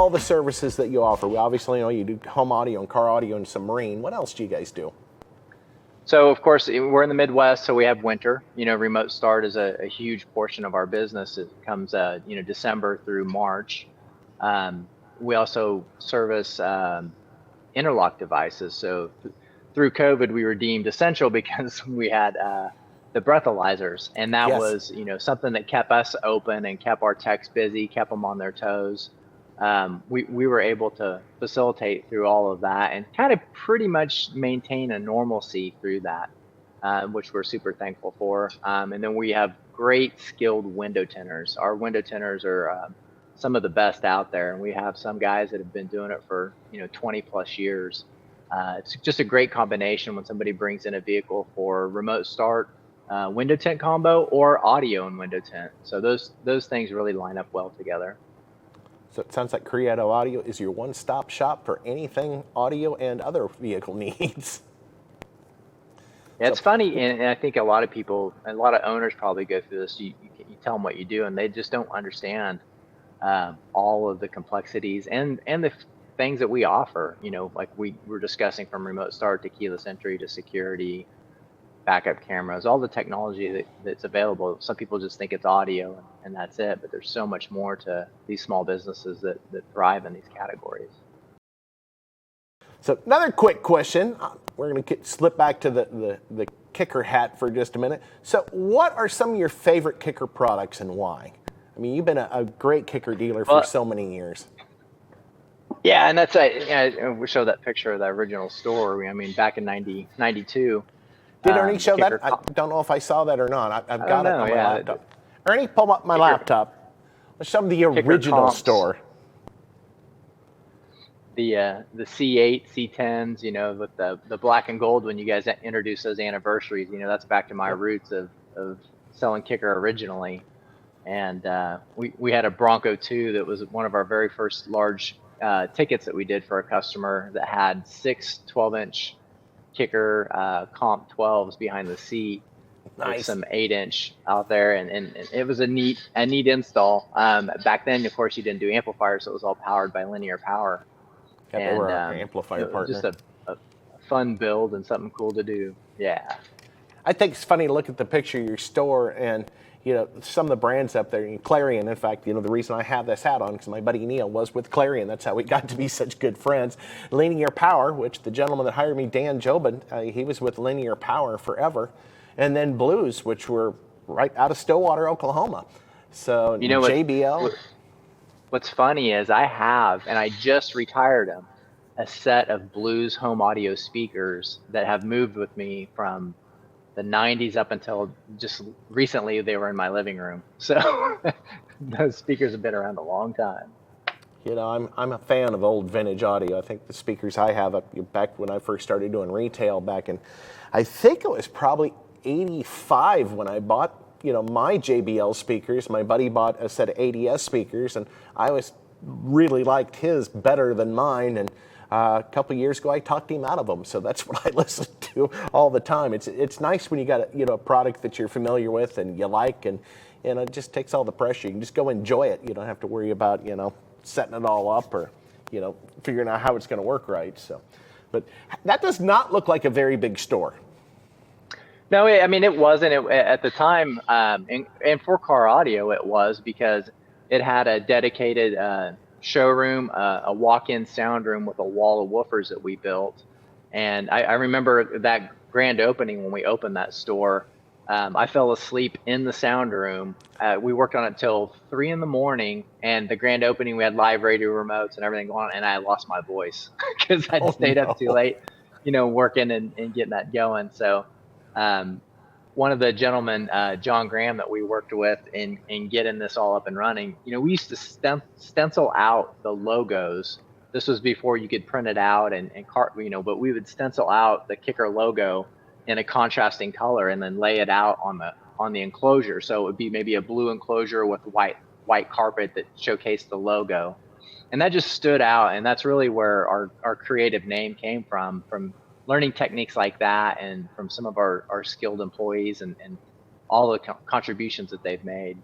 all the services that you offer. We obviously know you do home audio and car audio and some marine. What else do you guys do? So of course we're in the Midwest, so we have winter. Remote start is a huge portion of our business. It comes, December through March. We also service interlock devices. So through COVID, we were deemed essential because we had the breathalyzers, and that was something that kept us open and kept our techs busy, kept them on their toes. We were able to facilitate through all of that and kind of pretty much maintain a normalcy through that, which we're super thankful for. And then we have great skilled window tinters. Our window tinters are some of the best out there, and we have some guys that have been doing it for 20 plus years. It's just a great combination when somebody brings in a vehicle for remote start, window tint combo, or audio and window tint. So those things really line up well together. So it sounds like Creato Audio is your one-stop shop for anything audio and other vehicle needs. Yeah, it's funny, and I think a lot of people, a lot of owners probably go through this. You tell them what you do, and they just don't understand all of the complexities and the things that we offer. Like we were discussing, from remote start to keyless entry to security, backup cameras, all the technology that's available. Some people just think it's audio and that's it, but there's so much more to these small businesses that thrive in these categories. So another quick question. We're going to slip back to the Kicker hat for just a minute. So what are some of your favorite Kicker products and why? I mean, you've been a great Kicker dealer for so many years. Yeah, and that's we showed that picture of the original store. I mean, back in 92. Did Ernie show that? I don't know if I saw that or not. I've got it on my laptop. Ernie, pull up my laptop. Let's show them the original store. The C8, C10s, with the black and gold when you guys introduced those anniversaries. That's back to my roots of selling Kicker originally. And we had a Bronco 2 that was one of our very first large tickets that we did for a customer that had 6 12-inch Kicker comp 12s behind the seat. Nice. With some 8-inch out there, and it was a neat install. Back then, of course, you didn't do amplifiers, so it was all powered by linear power. And we're our amplifier partner. Just a fun build and something cool to do. Yeah. I think it's funny to look at the picture of your store and some of the brands up there. Clarion, in fact, the reason I have this hat on because my buddy Neil was with Clarion. That's how we got to be such good friends. Linear Power, which the gentleman that hired me, Dan Jobin, he was with Linear Power forever. And then Blues, which were right out of Stillwater, Oklahoma. So JBL. What's funny is I just retired them, a set of Blues home audio speakers that have moved with me from the 90s up until just recently. They were in my living room. So those speakers have been around a long time. I'm a fan of old vintage audio. I think the speakers I have back when I first started doing retail back in, I think it was probably 85 when I bought my JBL speakers. My buddy bought a set of ADS speakers, and I always really liked his better than mine. And a couple of years ago, I talked him out of them. So that's what I listen to all the time. It's nice when you got a product that you're familiar with and you like, and it just takes all the pressure. You can just go enjoy it. You don't have to worry about setting it all up or figuring out how it's going to work right. So, but that does not look like a very big store. No, I mean, it wasn't at the time, and for car audio, it was because it had a dedicated showroom, a walk-in sound room with a wall of woofers that we built. And I remember that grand opening when we opened that store. I fell asleep in the sound room. We worked on it till 3 a.m, and the grand opening, we had live radio remotes and everything going on, and I lost my voice because I'd stayed up too late, working and getting that going. So one of the gentlemen, John Graham, that we worked with in getting this all up and running, we used to stencil out the logos. This was before you could print it out but we would stencil out the Kicker logo in a contrasting color and then lay it out on the enclosure. So it would be maybe a blue enclosure with white carpet that showcased the logo. And that just stood out. And that's really where our creative name came from learning techniques like that, and from some of our skilled employees and all the contributions that they've made.